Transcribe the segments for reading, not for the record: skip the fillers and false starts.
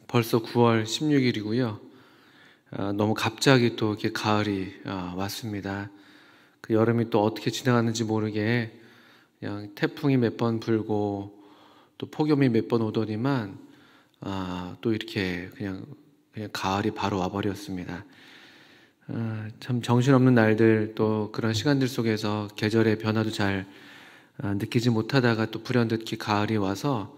벌써 9월 16일이고요. 너무 갑자기 또 이렇게 가을이 왔습니다. 그 여름이 또 어떻게 지나가는지 모르게 그냥 태풍이 몇 번 불고 또 폭염이 몇 번 오더니만 또 이렇게 그냥 가을이 바로 와버렸습니다. 참 정신없는 날들, 또 그런 시간들 속에서 계절의 변화도 잘 느끼지 못하다가 또 불현듯 가을이 와서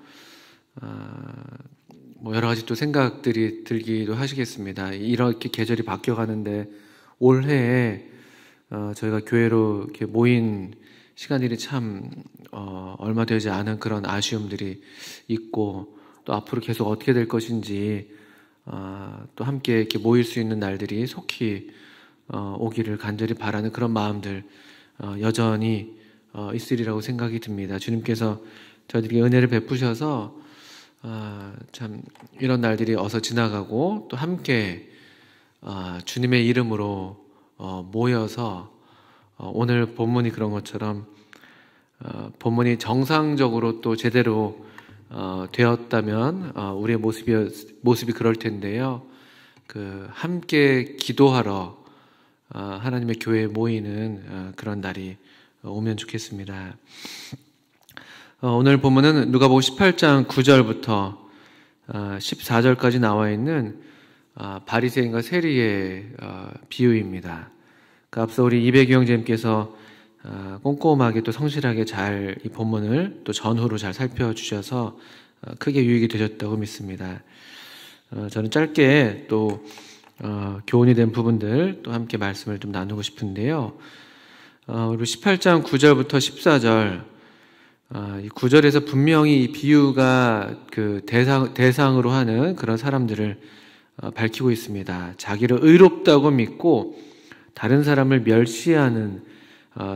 뭐 여러 가지 또 생각들이 들기도 하시겠습니다. 이렇게 계절이 바뀌어가는데 올해에 저희가 교회로 이렇게 모인 시간들이 참 얼마 되지 않은 그런 아쉬움들이 있고, 또 앞으로 계속 어떻게 될 것인지 또 함께 이렇게 모일 수 있는 날들이 속히 오기를 간절히 바라는 그런 마음들 여전히 있으리라고 생각이 듭니다. 주님께서 저희들에게 은혜를 베푸셔서 참 이런 날들이 어서 지나가고, 또 함께 주님의 이름으로 모여서 오늘 본문이 그런 것처럼 본문이 정상적으로 또 제대로 되었다면 우리의 모습이 그럴 텐데요. 함께 기도하러 하나님의 교회에 모이는 그런 날이 오면 좋겠습니다. 오늘 본문은 누가복음 18장 9절부터 14절까지 나와 있는 바리새인과 세리의 비유입니다. 앞서 우리 이배규 형제님께서 꼼꼼하게 또 성실하게 잘 이 본문을 또 전후로 잘 살펴주셔서 크게 유익이 되셨다고 믿습니다. 저는 짧게 또 교훈이 된 부분들 또 함께 말씀을 좀 나누고 싶은데요. 우리 18장 9절부터 14절, 이 9절에서 분명히 이 비유가 그 대상으로 하는 그런 사람들을 밝히고 있습니다. 자기를 의롭다고 믿고 다른 사람을 멸시하는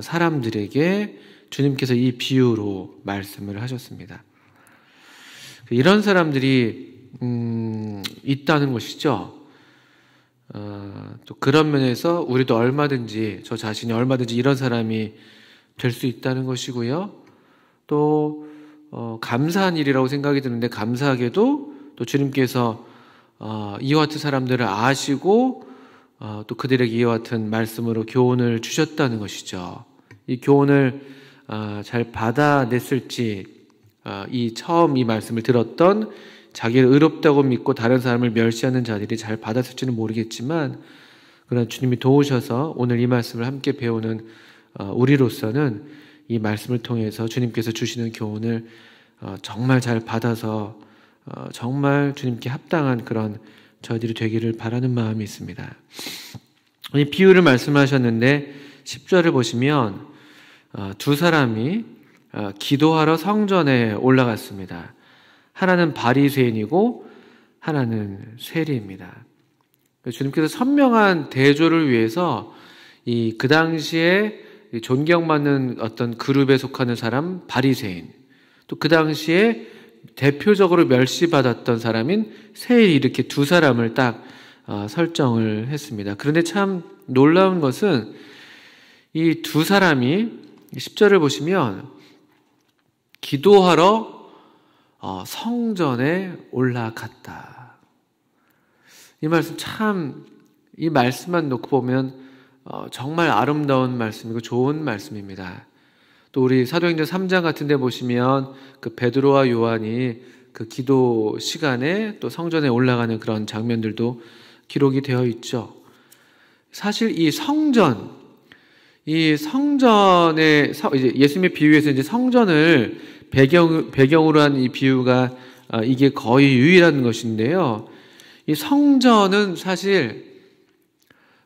사람들에게 주님께서 이 비유로 말씀을 하셨습니다. 이런 사람들이 있다는 것이죠. 또 그런 면에서 우리도 얼마든지, 저 자신이 얼마든지 이런 사람이 될 수 있다는 것이고요. 또 감사한 일이라고 생각이 드는데, 감사하게도 또 주님께서 이와 같은 사람들을 아시고 또 그들에게 이와 같은 말씀으로 교훈을 주셨다는 것이죠. 이 교훈을 잘 받아냈을지, 처음 이 말씀을 들었던 자기를 의롭다고 믿고 다른 사람을 멸시하는 자들이 잘 받았을지는 모르겠지만, 그러나 주님이 도우셔서 오늘 이 말씀을 함께 배우는 우리로서는 이 말씀을 통해서 주님께서 주시는 교훈을 정말 잘 받아서 정말 주님께 합당한 그런 저희들이 되기를 바라는 마음이 있습니다. 이 비유를 말씀하셨는데 10절을 보시면 두 사람이 기도하러 성전에 올라갔습니다. 하나는 바리새인이고 하나는 세리입니다. 주님께서 선명한 대조를 위해서 그 당시에 존경받는 어떤 그룹에 속하는 사람 바리새인, 또 그 당시에 대표적으로 멸시받았던 사람인 세리, 이렇게 두 사람을 딱 설정을 했습니다. 그런데 참 놀라운 것은 이 두 사람이 10절을 보시면 기도하러 성전에 올라갔다. 이 말씀 참, 이 말씀만 놓고 보면 정말 아름다운 말씀이고 좋은 말씀입니다. 또 우리 사도행전 3장 같은 데 보시면 그 베드로와 요한이 그 기도 시간에 또 성전에 올라가는 그런 장면들도 기록이 되어 있죠. 사실 이 성전에 이제 예수님의 비유에서 이제 성전을 배경으로 한 이 비유가 이게 거의 유일한 것인데요. 이 성전은 사실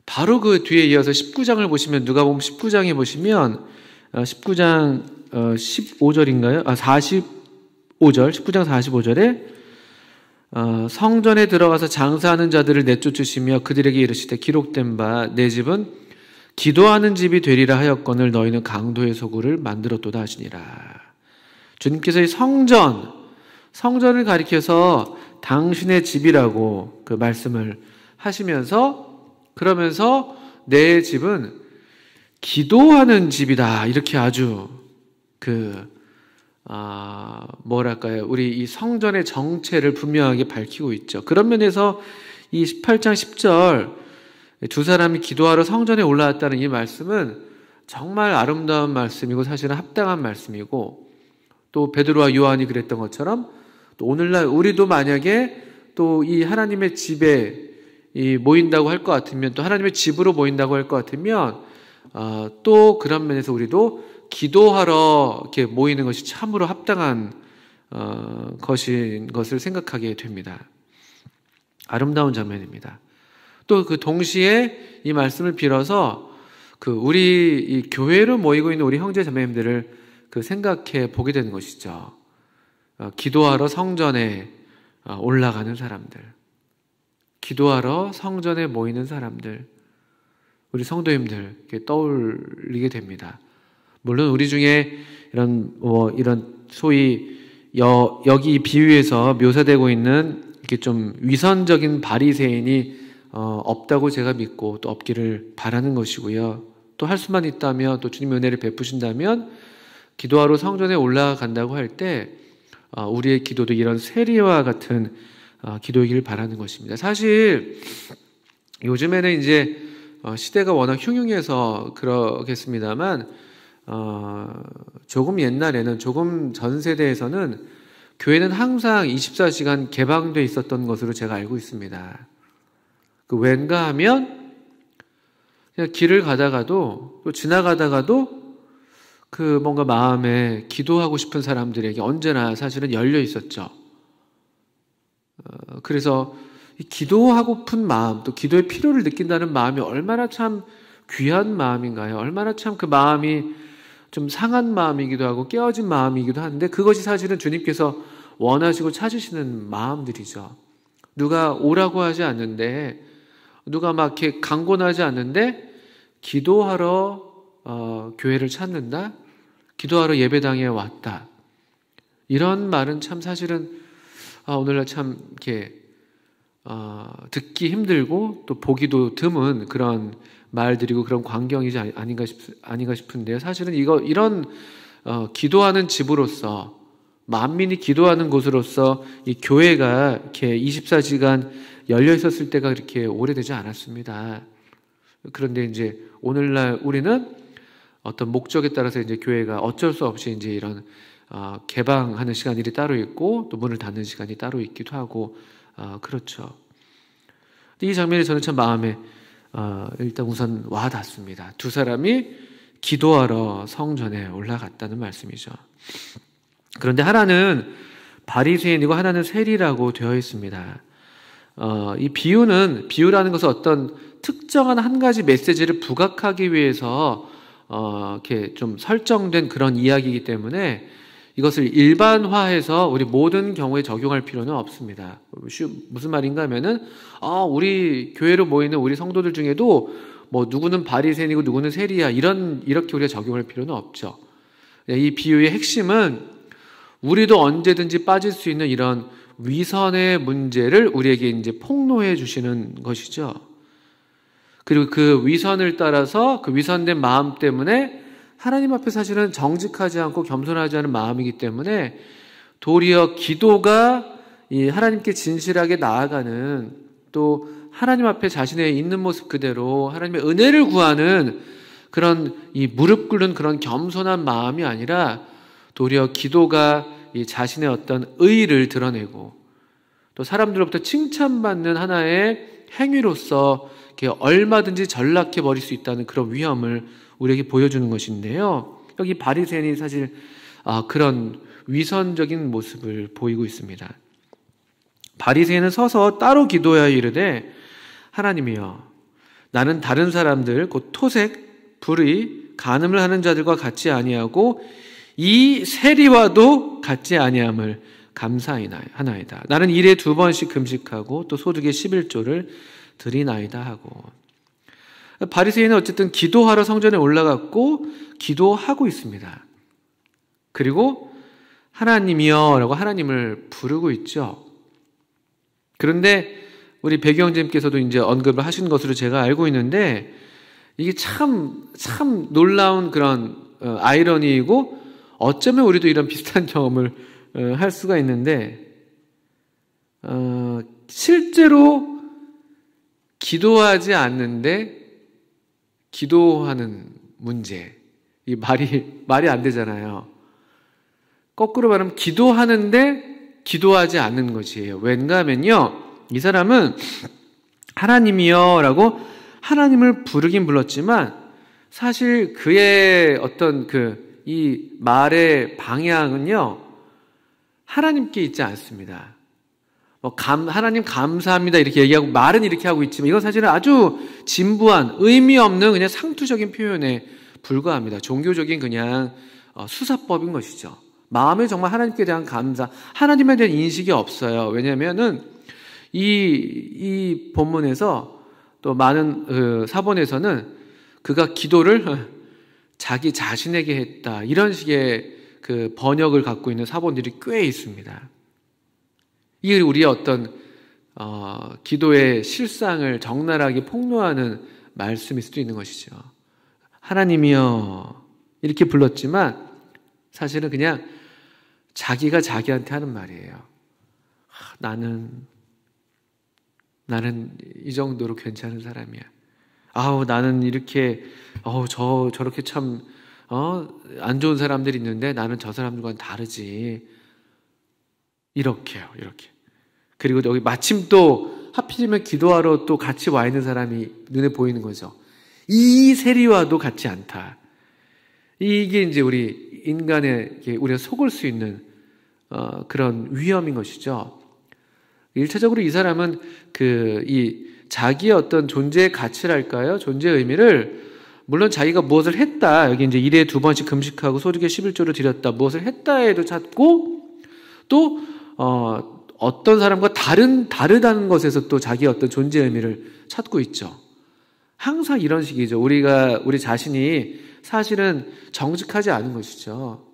바로 그 뒤에 이어서 19장을 보시면, 누가복음 19장에 보시면 19장 15절인가요? 45절, 19장 45절에 성전에 들어가서 장사하는 자들을 내쫓으시며 그들에게 이르시되 기록된 바 내 집은 기도하는 집이 되리라 하였거늘 너희는 강도의 소굴을 만들었도다 하시니라. 주님께서 이 성전을 가리켜서 당신의 집이라고 그 말씀을 하시면서, 그러면서 내 집은 기도하는 집이다, 이렇게 아주 뭐랄까요? 우리 이 성전의 정체를 분명하게 밝히고 있죠. 그런 면에서 이 18장 10절 두 사람이 기도하러 성전에 올라왔다는 이 말씀은 정말 아름다운 말씀이고 사실은 합당한 말씀이고, 또 베드로와 요한이 그랬던 것처럼 또 오늘날 우리도 만약에 또 이 하나님의 집에 모인다고 할 것 같으면, 또 하나님의 집으로 모인다고 할 것 같으면 또 그런 면에서 우리도 기도하러 이렇게 모이는 것이 참으로 합당한 것인 것을 생각하게 됩니다. 아름다운 장면입니다. 또 그 동시에 이 말씀을 빌어서 우리 이 교회로 모이고 있는 우리 형제 자매님들을 생각해 보게 되는 것이죠. 기도하러 성전에 올라가는 사람들, 기도하러 성전에 모이는 사람들, 우리 성도님들 이렇게 떠올리게 됩니다. 물론 우리 중에 이런 소위 여기 이 비유에서 묘사되고 있는 이렇게 좀 위선적인 바리새인이 없다고 제가 믿고 또 없기를 바라는 것이고요. 또 할 수만 있다면, 또 주님의 은혜를 베푸신다면 기도하러 성전에 올라간다고 할 때 우리의 기도도 이런 세리와 같은 기도이길 바라는 것입니다. 사실 요즘에는 이제 시대가 워낙 흉흉해서 그러겠습니다만 조금 옛날에는, 조금 전 세대에서는 교회는 항상 24시간 개방되어 있었던 것으로 제가 알고 있습니다. 왠가 하면 그냥 길을 가다가도 또 지나가다가도 뭔가 마음에 기도하고 싶은 사람들에게 언제나 사실은 열려 있었죠. 그래서 기도하고픈 마음, 또 기도의 필요를 느낀다는 마음이 얼마나 참 귀한 마음인가요? 얼마나 참 그 마음이 좀 상한 마음이기도 하고 깨어진 마음이기도 한데, 그것이 사실은 주님께서 원하시고 찾으시는 마음들이죠. 누가 오라고 하지 않는데, 누가 막 이렇게 강권하지 않는데 기도하러 교회를 찾는다, 기도하러 예배당에 왔다, 이런 말은 참 사실은 오늘날 참 이렇게 듣기 힘들고 또 보기도 드문 그런 말들이고 그런 광경이지 아닌가 싶은데요. 사실은 이런 기도하는 집으로서, 만민이 기도하는 곳으로서 이 교회가 이렇게 24시간 열려 있었을 때가 그렇게 오래되지 않았습니다. 그런데 이제 오늘날 우리는 어떤 목적에 따라서 이제 교회가 어쩔 수 없이 이제 이런 개방하는 시간이 따로 있고 또 문을 닫는 시간이 따로 있기도 하고 그렇죠. 이 장면이 저는 참 마음에 일단 우선 와 닿습니다. 두 사람이 기도하러 성전에 올라갔다는 말씀이죠. 그런데 하나는 바리새인이고 하나는 세리라고 되어 있습니다. 이 비유라는 것은 어떤 특정한 한 가지 메시지를 부각하기 위해서 이렇게 좀 설정된 그런 이야기이기 때문에 이것을 일반화해서 우리 모든 경우에 적용할 필요는 없습니다. 무슨 말인가 하면은 우리 교회로 모이는 우리 성도들 중에도 뭐 누구는 바리새인이고 누구는 세리야, 이렇게 우리가 적용할 필요는 없죠. 이 비유의 핵심은 우리도 언제든지 빠질 수 있는 이런 위선의 문제를 우리에게 이제 폭로해 주시는 것이죠. 그리고 그 위선을 따라서 그 위선된 마음 때문에 하나님 앞에 사실은 정직하지 않고 겸손하지 않은 마음이기 때문에 도리어 기도가 이 하나님께 진실하게 나아가는, 또 하나님 앞에 자신의 있는 모습 그대로 하나님의 은혜를 구하는 그런 이 무릎 꿇는 그런 겸손한 마음이 아니라 도리어 기도가 이 자신의 어떤 의의를 드러내고 또 사람들로부터 칭찬받는 하나의 행위로서 이렇게 얼마든지 전락해 버릴 수 있다는 그런 위험을 우리에게 보여주는 것인데요. 여기 바리새인이 사실 그런 위선적인 모습을 보이고 있습니다. 바리새인은 서서 따로 기도하여 이르되 하나님이여, 나는 다른 사람들 곧 토색, 불의, 간음을 하는 자들과 같지 아니하고 이 세리와도 같지 아니함을 감사하나이다. 나는 일에 2번씩 금식하고 또 소득의 11조를 드리나이다 하고. 바리새인은 어쨌든 기도하러 성전에 올라갔고 기도하고 있습니다. 그리고 하나님이여 라고 하나님을 부르고 있죠. 그런데 우리 백영재님께서도 이제 언급을 하신 것으로 제가 알고 있는데 이게 참 놀라운 그런 아이러니이고 어쩌면 우리도 이런 비슷한 경험을 할 수가 있는데, 실제로 기도하지 않는데 기도하는 문제. 이 말이 안 되잖아요. 거꾸로 말하면 기도하는데 기도하지 않는 것이에요. 왠가 하면요, 이 사람은 하나님이여 라고 하나님을 부르긴 불렀지만 사실 그의 어떤 이 말의 방향은요, 하나님께 있지 않습니다. 하나님 감사합니다 이렇게 얘기하고 말은 이렇게 하고 있지만 이건 사실은 아주 진부한 의미 없는 그냥 상투적인 표현에 불과합니다. 종교적인 그냥 수사법인 것이죠. 마음에 정말 하나님께 대한 감사, 하나님에 대한 인식이 없어요. 왜냐하면은 이 본문에서 또 많은 사본에서는 그가 기도를 자기 자신에게 했다, 이런 식의 그 번역을 갖고 있는 사본들이 꽤 있습니다. 이게 우리의 어떤 기도의 실상을 적나라하게 폭로하는 말씀일 수도 있는 것이죠. 하나님이여 이렇게 불렀지만 사실은 그냥 자기가 자기한테 하는 말이에요. 나는 이 정도로 괜찮은 사람이야. 나는 이렇게 저렇게 참 안 좋은 사람들이 있는데 나는 저 사람들과는 다르지. 이렇게요, 이렇게. 그리고 여기 마침 또 하필이면 기도하러 또 같이 와 있는 사람이 눈에 보이는 거죠. 이 세리와도 같지 않다. 이게 이제 우리 인간의, 우리가 속을 수 있는 그런 위험인 것이죠. 1차적으로 이 사람은 이 자기의 어떤 존재의 가치랄까요? 존재의 의미를, 물론 자기가 무엇을 했다, 여기 이제 1회에 2번씩 금식하고 소득에 11조를 드렸다, 무엇을 했다에도 찾고, 또 어떤 사람과 다르다는 것에서 또 자기의 어떤 존재의 의미를 찾고 있죠. 항상 이런 식이죠. 우리 자신이 사실은 정직하지 않은 것이죠.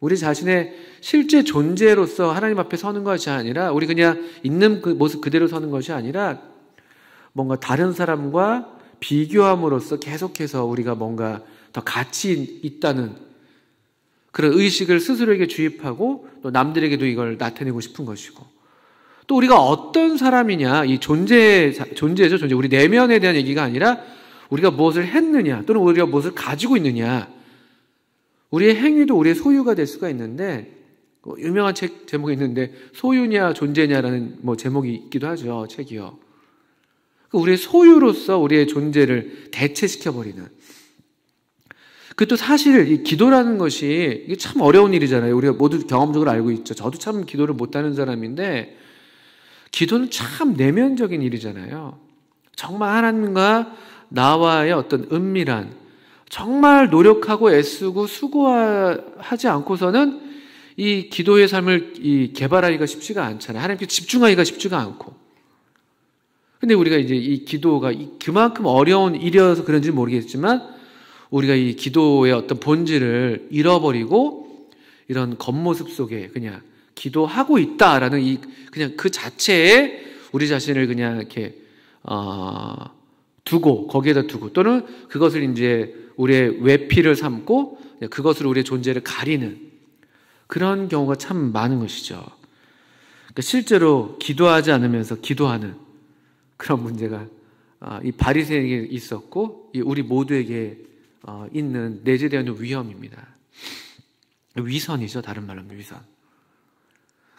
우리 자신의 실제 존재로서 하나님 앞에 서는 것이 아니라, 우리 그냥 있는 그 모습 그대로 서는 것이 아니라, 뭔가 다른 사람과 비교함으로써 계속해서 우리가 뭔가 더 가치 있다는 그런 의식을 스스로에게 주입하고 또 남들에게도 이걸 나타내고 싶은 것이고, 또 우리가 어떤 사람이냐, 이 존재죠, 존재. 우리 내면에 대한 얘기가 아니라 우리가 무엇을 했느냐, 또는 우리가 무엇을 가지고 있느냐. 우리의 행위도 우리의 소유가 될 수가 있는데, 유명한 책 제목이 있는데 소유냐 존재냐라는 제목이 있기도 하죠, 책이요. 우리의 소유로서 우리의 존재를 대체시켜버리는. 그것도 사실 이 기도라는 것이 이게 참 어려운 일이잖아요. 우리가 모두 경험적으로 알고 있죠. 저도 참 기도를 못하는 사람인데, 기도는 참 내면적인 일이잖아요. 정말 하나님과 나와의 어떤 은밀한, 정말 노력하고 애쓰고 수고하지 않고서는 이 기도의 삶을 개발하기가 쉽지가 않잖아요. 하나님께 집중하기가 쉽지가 않고. 근데 우리가 이제 이 기도가 그만큼 어려운 일이어서 그런지 모르겠지만, 우리가 이 기도의 어떤 본질을 잃어버리고 이런 겉모습 속에 그냥 기도하고 있다라는 그냥 그 자체에 우리 자신을 그냥 이렇게 거기에다 두고, 또는 그것을 이제 우리의 외피를 삼고 그것으로 우리의 존재를 가리는 그런 경우가 참 많은 것이죠. 그러니까 실제로 기도하지 않으면서 기도하는 그런 문제가 이 바리새인에게 있었고, 우리 모두에게 있는 내재되어 있는 위험입니다. 위선이죠. 다른 말로 하면 위선.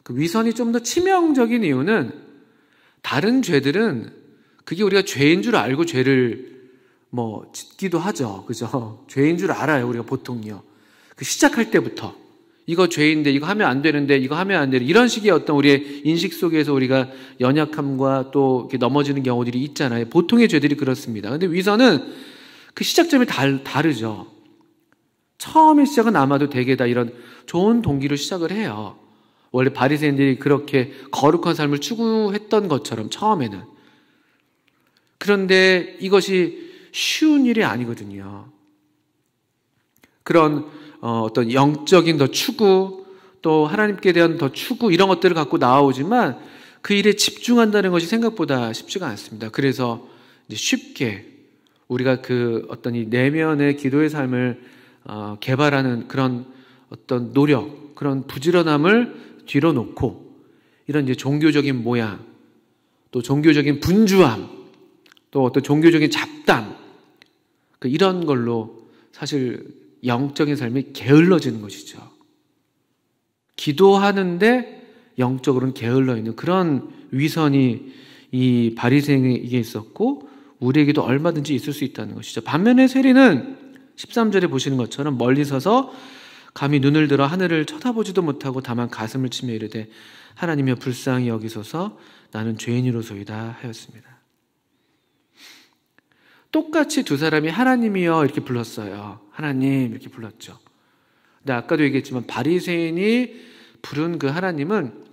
그 위선이 좀 더 치명적인 이유는, 다른 죄들은 그게 우리가 죄인 줄 알고 죄를 짓기도 하죠. 그죠? 죄인 줄 알아요, 우리가 보통요. 시작할 때부터 이거 죄인데, 이거 하면 안 되는데, 이거 하면 안 되는, 이런 식의 어떤 우리의 인식 속에서 우리가 연약함과 또 이렇게 넘어지는 경우들이 있잖아요. 보통의 죄들이 그렇습니다. 근데 위선은 그 시작점이 다르죠. 처음의 시작은 아마도 대개 다 이런 좋은 동기로 시작을 해요. 원래 바리새인들이 그렇게 거룩한 삶을 추구했던 것처럼 처음에는. 그런데 이것이 쉬운 일이 아니거든요. 그런 어떤 영적인 더 추구, 또 하나님께 대한 더 추구, 이런 것들을 갖고 나오지만 그 일에 집중한다는 것이 생각보다 쉽지가 않습니다. 그래서 이제 쉽게 우리가 그 어떤 이 내면의 기도의 삶을 개발하는 그런 어떤 노력, 그런 부지런함을 뒤로 놓고 이런 이제 종교적인 모양, 또 종교적인 분주함, 또 어떤 종교적인 잡담, 이런 걸로 사실 영적인 삶이 게을러지는 것이죠. 기도하는데 영적으로는 게을러 있는 그런 위선이 이 바리새인에게 있었고 우리에게도 얼마든지 있을 수 있다는 것이죠. 반면에 세리는 13절에 보시는 것처럼 멀리 서서 감히 눈을 들어 하늘을 쳐다보지도 못하고 다만 가슴을 치며 이르되 하나님이여 불쌍히 여기소서 나는 죄인이로소이다 하였습니다. 똑같이 두 사람이 하나님이여 이렇게 불렀어요. 하나님 이렇게 불렀죠. 근데 아까도 얘기했지만 바리새인이 부른 그 하나님은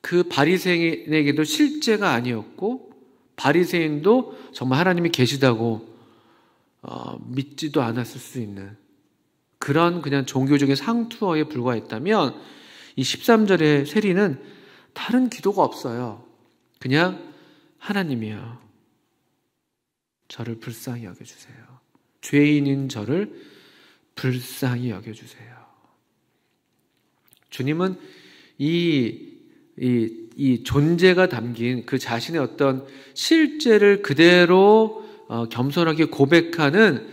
그 바리새인에게도 실제가 아니었고 바리새인도 정말 하나님이 계시다고 믿지도 않았을 수 있는 그런 그냥 종교적인 상투어에 불과했다면 이 13절의 세리는 다른 기도가 없어요. 그냥 하나님이여 저를 불쌍히 여겨주세요. 죄인인 저를 불쌍히 여겨주세요. 주님은 이 존재가 담긴 그 자신의 어떤 실제를 그대로 겸손하게 고백하는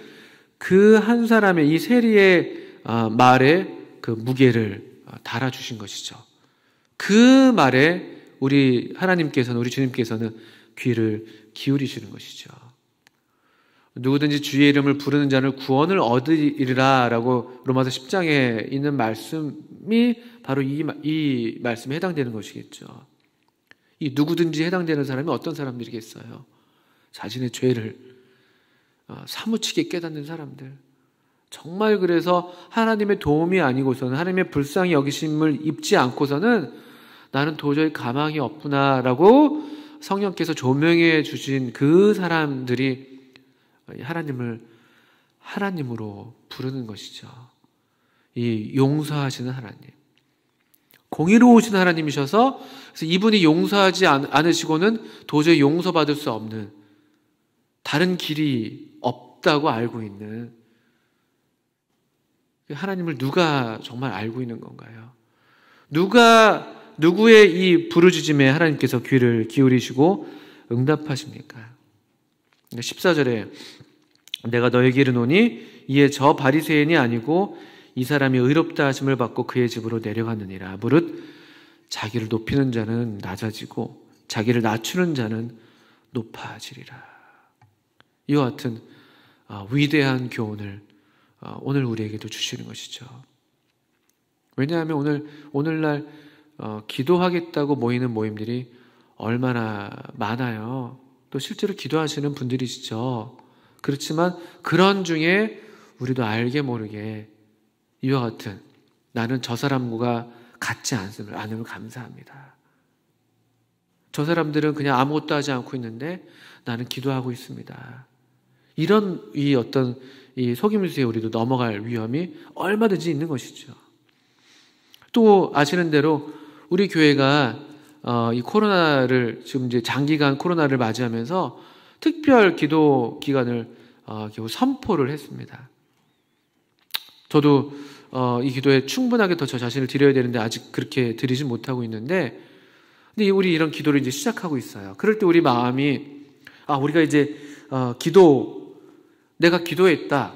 그 한 사람의 이 세리의 말에 그 무게를 달아주신 것이죠. 그 말에 우리 하나님께서는, 우리 주님께서는 귀를 기울이시는 것이죠. 누구든지 주의 이름을 부르는 자는 구원을 얻으리라 라고 로마서 10장에 있는 말씀이 바로 이 말씀에 해당되는 것이겠죠. 이 누구든지 해당되는 사람이 어떤 사람들이겠어요? 자신의 죄를 사무치게 깨닫는 사람들. 정말 그래서 하나님의 도움이 아니고서는 하나님의 불쌍히 여기심을 입지 않고서는 나는 도저히 가망이 없구나 라고 성령께서 조명해 주신 그 사람들이 하나님을 하나님으로 부르는 것이죠. 이 용서하시는 하나님, 공의로우신 하나님이셔서 그래서 이분이 용서하지 않으시고는 도저히 용서받을 수 없는 다른 길이 없다고 알고 있는 하나님을 누가 정말 알고 있는 건가요? 누구의 이 부르짖음에 하나님께서 귀를 기울이시고 응답하십니까? 14절에 내가 너에게 이르노니 이에 저 바리새인이 아니고 이 사람이 의롭다 하심을 받고 그의 집으로 내려갔느니라. 무릇 자기를 높이는 자는 낮아지고 자기를 낮추는 자는 높아지리라. 이와 같은 위대한 교훈을 오늘 우리에게도 주시는 것이죠. 왜냐하면 오늘날 기도하겠다고 모이는 모임들이 얼마나 많아요. 또 실제로 기도하시는 분들이시죠. 그렇지만 그런 중에 우리도 알게 모르게 이와 같은 나는 저 사람과 같지 않음을 감사합니다. 저 사람들은 그냥 아무것도 하지 않고 있는데 나는 기도하고 있습니다. 이런 어떤 속임수에 우리도 넘어갈 위험이 얼마든지 있는 것이죠. 또 아시는 대로 우리 교회가 이 코로나를 지금 이제 장기간 코로나를 맞이하면서 특별 기도 기간을 선포를 했습니다. 저도 이 기도에 충분하게 더 저 자신을 드려야 되는데 아직 그렇게 드리지 못하고 있는데, 근데 우리 이런 기도를 이제 시작하고 있어요. 그럴 때 우리 마음이 우리가 이제 내가 기도했다.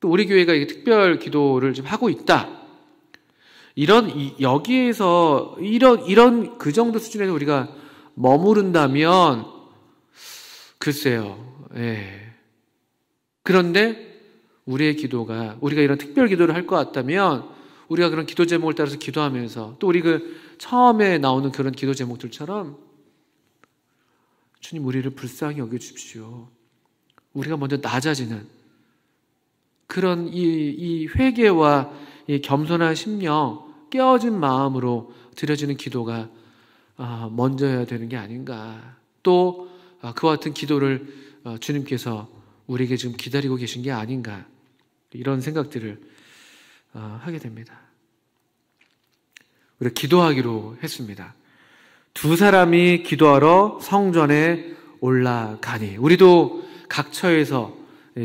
또 우리 교회가 특별 기도를 좀 하고 있다. 여기에서 이런 그 정도 수준에서 우리가 머무른다면 글쎄요. 예. 그런데 우리의 기도가 우리가 이런 특별 기도를 할 것 같다면 우리가 그런 기도 제목을 따라서 기도하면서 또 우리 처음에 나오는 그런 기도 제목들처럼 주님 우리를 불쌍히 여겨 주십시오. 우리가 먼저 낮아지는 그런 이 회개와 이 겸손한 심령, 깨어진 마음으로 드려지는 기도가 먼저여야 되는 게 아닌가. 또 그와 같은 기도를 주님께서 우리에게 지금 기다리고 계신 게 아닌가. 이런 생각들을 하게 됩니다. 우리가 기도하기로 했습니다. 두 사람이 기도하러 성전에 올라가니 우리도 각 처에서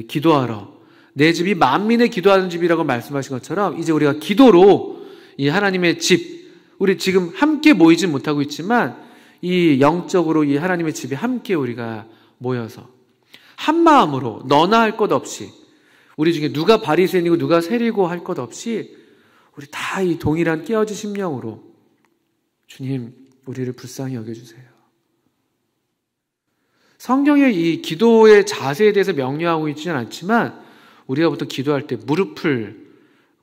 기도하러 내 집이 만민의 기도하는 집이라고 말씀하신 것처럼 이제 우리가 기도로 이 하나님의 집, 우리 지금 함께 모이진 못하고 있지만 이 영적으로 이 하나님의 집에 함께 우리가 모여서 한 마음으로 너나 할 것 없이, 우리 중에 누가 바리새인이고 누가 세리고 할 것 없이 우리 다 이 동일한 깨어진 심령으로 주님, 우리를 불쌍히 여겨주세요. 성경의 이 기도의 자세에 대해서 명료하고 있지는 않지만 우리가 보통 기도할 때 무릎을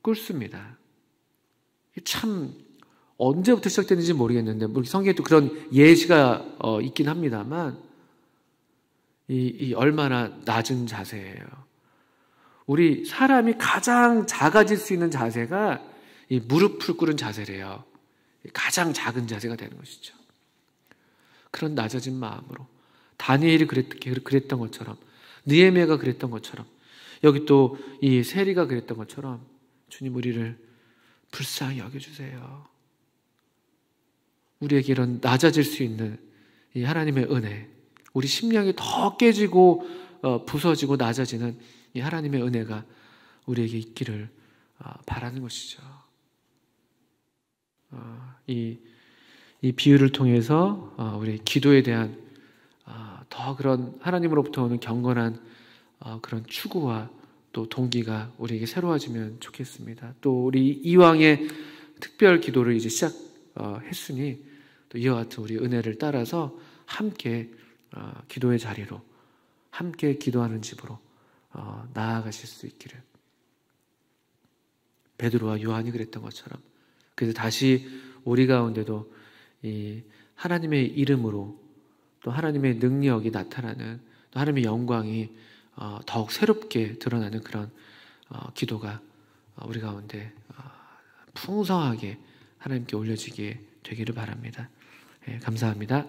꿇습니다. 참 언제부터 시작됐는지 모르겠는데 성경에도 그런 예시가 있긴 합니다만 이 얼마나 낮은 자세예요. 우리 사람이 가장 작아질 수 있는 자세가 이 무릎을 꿇은 자세래요. 가장 작은 자세가 되는 것이죠. 그런 낮아진 마음으로 다니엘이 그랬던 것처럼, 느헤미야가 그랬던 것처럼, 여기 또 이 세리가 그랬던 것처럼 주님, 우리를 불쌍히 여겨주세요. 우리에게 이런 낮아질 수 있는 이 하나님의 은혜, 우리 심령이 더 깨지고 부서지고 낮아지는 이 하나님의 은혜가 우리에게 있기를 바라는 것이죠. 이 비유를 통해서 우리 기도에 대한 더 그런 하나님으로부터 오는 경건한 그런 추구와 또 동기가 우리에게 새로워지면 좋겠습니다. 또 우리 이왕의 특별 기도를 이제 시작했으니 또 이와 같은 우리 은혜를 따라서 함께 기도의 자리로, 함께 기도하는 집으로 나아가실 수 있기를. 베드로와 요한이 그랬던 것처럼, 그래서 다시 우리 가운데도 이 하나님의 이름으로 또 하나님의 능력이 나타나는, 또 하나님의 영광이 더욱 새롭게 드러나는 그런 기도가 우리 가운데 풍성하게 하나님께 올려지게 되기를 바랍니다. 감사합니다.